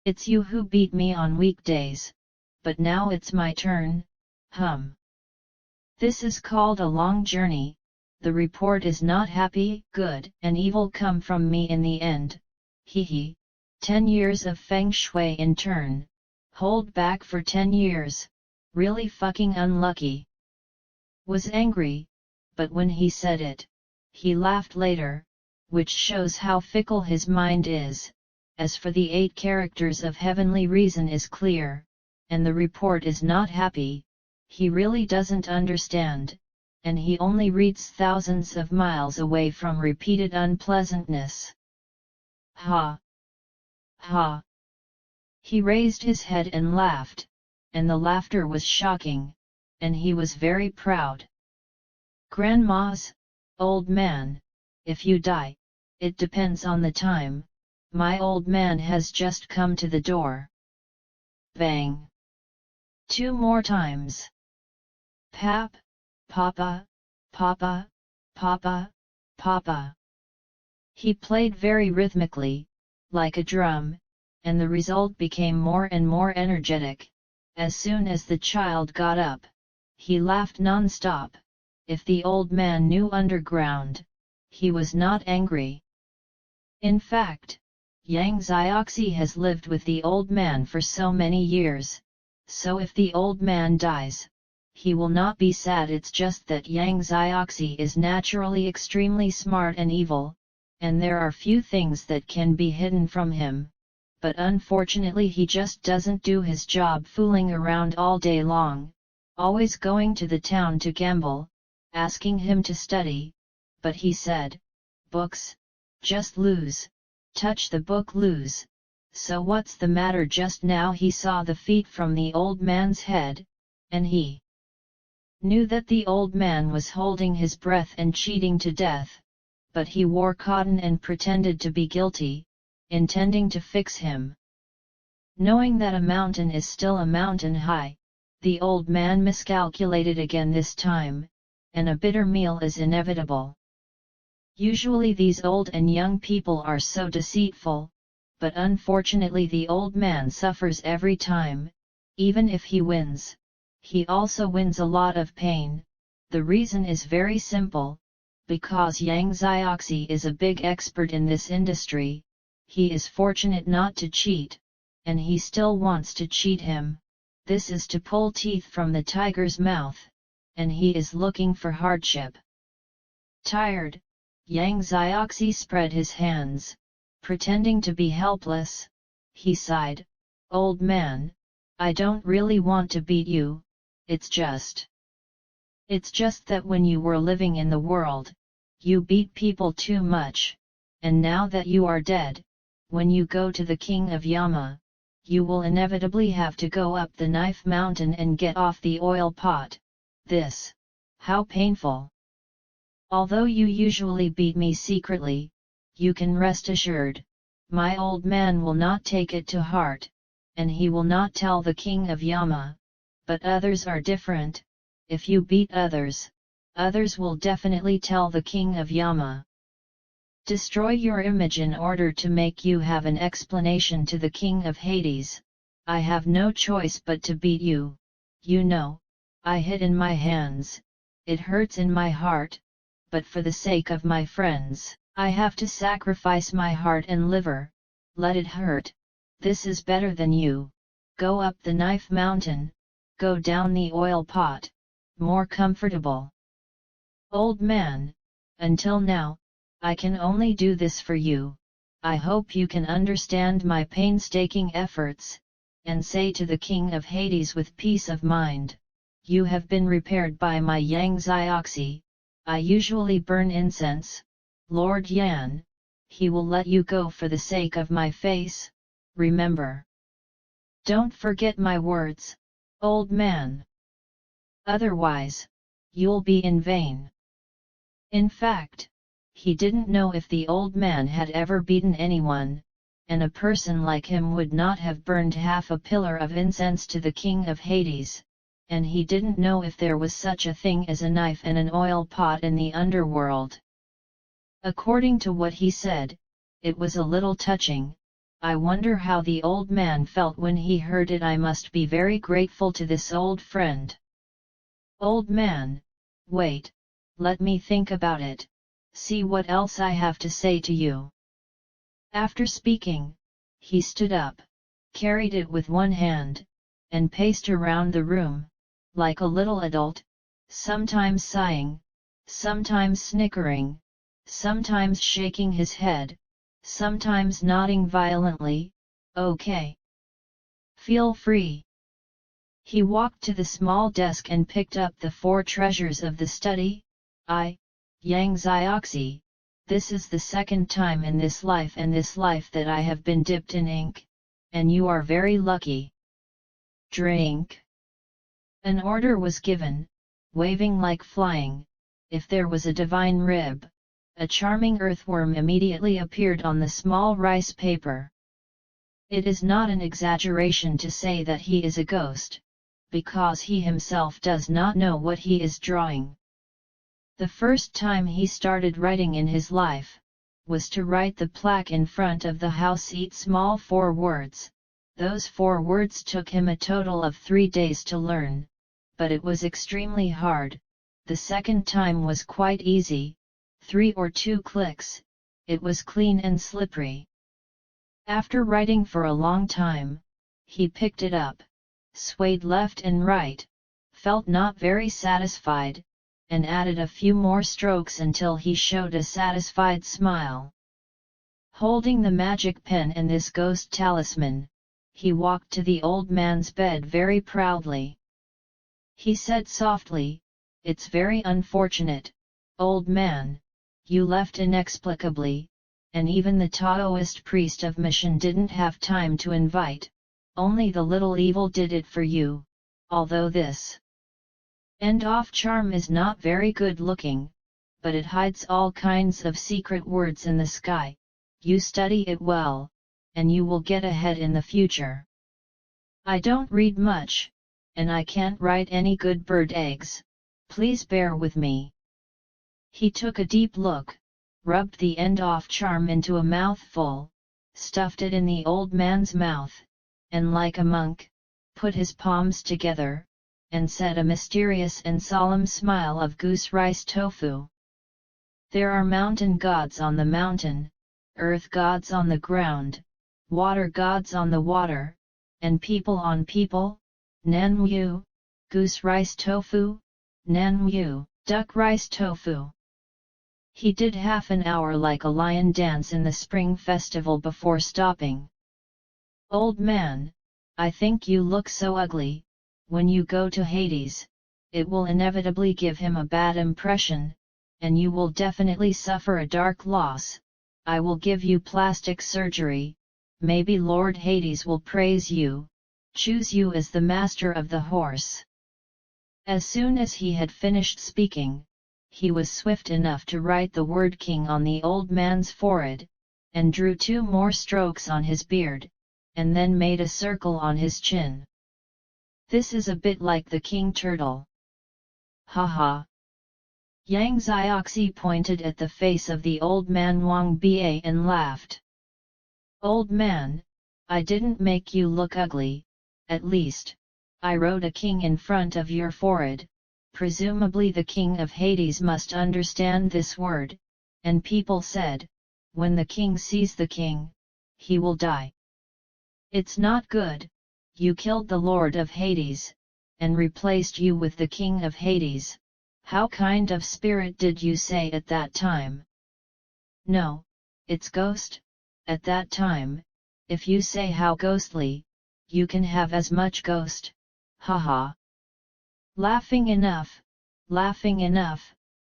It's you who beat me on weekdays, but now it's my turn, This is called a long journey, the report is not happy, good and evil come from me in the end, hee. 10 years of feng shui in turn, hold back for 10 years, really fucking unlucky. Was angry, but when he said it, he laughed later, which shows how fickle his mind is. As for the 8 characters of heavenly reason is clear, and the report is not happy, he really doesn't understand, and he only reads thousands of miles away from repeated unpleasantness. Ha! Ha! He raised his head and laughed, and the laughter was shocking, and he was very proud. Grandma's, old man, if you die, it depends on the time, my old man has just come to the door. Bang! 2 more times. Pap, papa, papa, papa, papa. He played very rhythmically, like a drum, and the result became more and more energetic. As soon as the child got up, he laughed non-stop. If the old man knew underground, he was not angry. In fact, Yang Xiaoxie has lived with the old man for so many years, so if the old man dies, he will not be sad. It's just that Yang Xiaoxie is naturally extremely smart and evil, and there are few things that can be hidden from him, but unfortunately he just doesn't do his job fooling around all day long, always going to the town to gamble, asking him to study, but he said, books, just lose, touch the book lose, so what's the matter? Just now he saw the feet from the old man's head, and he knew that the old man was holding his breath and cheating to death, but he wore cotton and pretended to be guilty, intending to fix him. Knowing that a mountain is still a mountain high, the old man miscalculated again this time, and a bitter meal is inevitable. Usually these old and young people are so deceitful, but unfortunately the old man suffers every time. Even if he wins, he also wins a lot of pain. The reason is very simple, because Yang Xiaoxie is a big expert in this industry, he is fortunate not to cheat, and he still wants to cheat him. This is to pull teeth from the tiger's mouth, and he is looking for hardship. Tired, Yang Xiaoxie spread his hands, pretending to be helpless. He sighed, "Old man, I don't really want to beat you, it's just that when you were living in the world, you beat people too much, and now that you are dead, when you go to the king of Yama, you will inevitably have to go up the knife mountain and get off the oil pot. How painful! Although you usually beat me secretly, you can rest assured, my old man will not take it to heart, and he will not tell the king of Yama, but others are different. If you beat others, others will definitely tell the king of Yama. Destroy your image in order to make you have an explanation to the king of Hades. I have no choice but to beat you. You know, I hit in my hands, it hurts in my heart, but for the sake of my friends, I have to sacrifice my heart and liver. Let it hurt. This is better than you. Go up the knife mountain, go down the oil pot. More comfortable. Old man, until now, I can only do this for you. I hope you can understand my painstaking efforts, and say to the king of Hades with peace of mind, you have been repaired by my Yang Xiaoxie. I usually burn incense, Lord Yan, he will let you go for the sake of my face, remember. Don't forget my words, old man. Otherwise, you'll be in vain. In fact, he didn't know if the old man had ever beaten anyone, and a person like him would not have burned half a pillar of incense to the king of Hades, and he didn't know if there was such a thing as a knife and an oil pot in the underworld. According to what he said, it was a little touching. I wonder how the old man felt when he heard it. I must be very grateful to this old friend. Old man, wait, let me think about it, see what else I have to say to you. After speaking, he stood up, carried it with one hand, and paced around the room, like a little adult, sometimes sighing, sometimes snickering, sometimes shaking his head, sometimes nodding violently. Okay. Feel free. He walked to the small desk and picked up the 4 treasures of the study. Yang Xiaoxie, this is the second time in this life that I have been dipped in ink, and you are very lucky. Drink. An order was given, waving like flying. If there was a divine rib, a charming earthworm immediately appeared on the small rice paper. It is not an exaggeration to say that he is a ghost, because he himself does not know what he is drawing. The first time he started writing in his life, was to write the plaque in front of the house. Eat small 4 words, those 4 words took him a total of 3 days to learn, but it was extremely hard. The second time was quite easy, 3 or 2 clicks, it was clean and slippery. After writing for a long time, he picked it up, swayed left and right, felt not very satisfied, and added a few more strokes until he showed a satisfied smile. Holding the magic pen and this ghost talisman, he walked to the old man's bed very proudly. He said softly, "It's very unfortunate, old man, you left inexplicably, and even the Taoist priest of mission didn't have time to invite, only the little evil did it for you, although this end-off charm is not very good looking, but it hides all kinds of secret words in the sky. You study it well, and you will get ahead in the future. I don't read much, and I can't write any good bird eggs, please bear with me." He took a deep look, rubbed the end-off charm into a mouthful, stuffed it in the old man's mouth, and like a monk, put his palms together, and said a mysterious and solemn smile of goose rice tofu. "There are mountain gods on the mountain, earth gods on the ground, water gods on the water, and people on people. Nanmu, goose rice tofu, Nanmu, duck rice tofu." He did half an hour like a lion dance in the spring festival before stopping. "Old man, I think you look so ugly. When you go to Hades, it will inevitably give him a bad impression, and you will definitely suffer a dark loss. I will give you plastic surgery, maybe Lord Hades will praise you, choose you as the master of the horse." As soon as he had finished speaking, he was swift enough to write the word king on the old man's forehead, and drew 2 more strokes on his beard, and then made a circle on his chin. "This is a bit like the king turtle." "Ha ha." Yang Xiaoxie pointed at the face of the old man Wang Ba and laughed. "Old man, I didn't make you look ugly, at least, I wrote a king in front of your forehead. Presumably the king of Hades must understand this word, and people said, when the king sees the king, he will die. It's not good, you killed the lord of Hades, and replaced you with the king of Hades. How kind of spirit did you say at that time?" "No, it's ghost, at that time, if you say how ghostly, you can have as much ghost, ha ha." Laughing enough,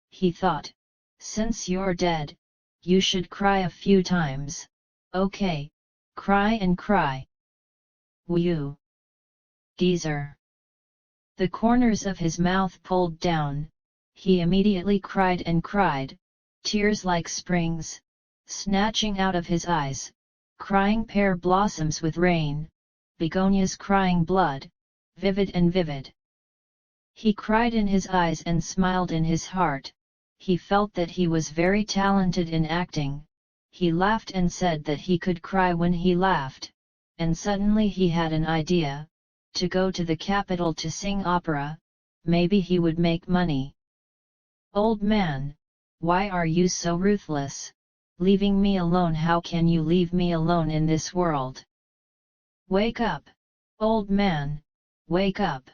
he thought, since you're dead, you should cry a few times. Okay, cry and cry. Whew! Geezer! The corners of his mouth pulled down, he immediately cried and cried, tears like springs, snatching out of his eyes, crying pear blossoms with rain, begonias crying blood, vivid and vivid. He cried in his eyes and smiled in his heart. He felt that he was very talented in acting. he laughed and said that he could cry when he laughed, and suddenly he had an idea, to go to the capital to sing opera, maybe he would make money. Old man, why are you so ruthless, leaving me alone? How can you leave me alone in this world? Wake up, old man, wake up.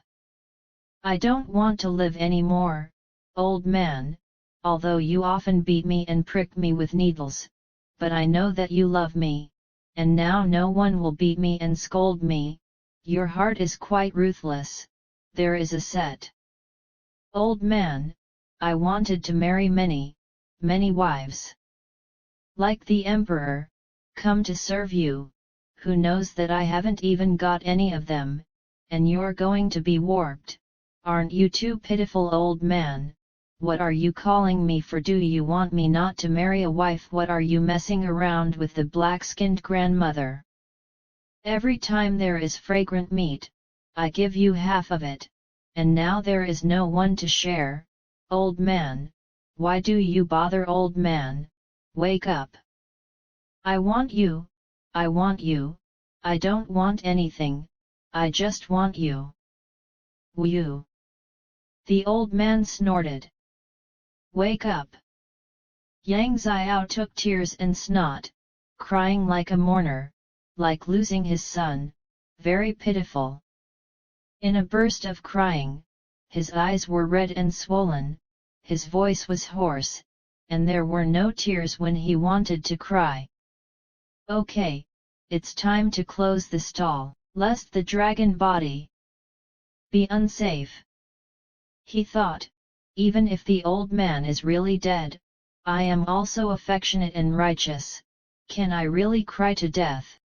I don't want to live anymore, old man, although you often beat me and prick me with needles, but I know that you love me, and now no one will beat me and scold me. Your heart is quite ruthless, there is a set. Old man, I wanted to marry many, many wives. Like the emperor, come to serve you, who knows that I haven't even got any of them, and you're going to be warped. Aren't you too pitiful, old man? What are you calling me for? Do you want me not to marry a wife? What are you messing around with the black-skinned grandmother? Every time there is fragrant meat, I give you half of it, and now there is no one to share. Old man, why do you bother? Old man, wake up. I want you, I want you, I don't want anything, I just want you. You. The old man snorted. Wake up. Yang Xiao took tears and snot, crying like a mourner, like losing his son, very pitiful. In a burst of crying, his eyes were red and swollen, his voice was hoarse, and there were no tears when he wanted to cry. Okay, it's time to close the stall, lest the dragon body be unsafe. He thought, even if the old man is really dead, I am also affectionate and righteous, can I really cry to death?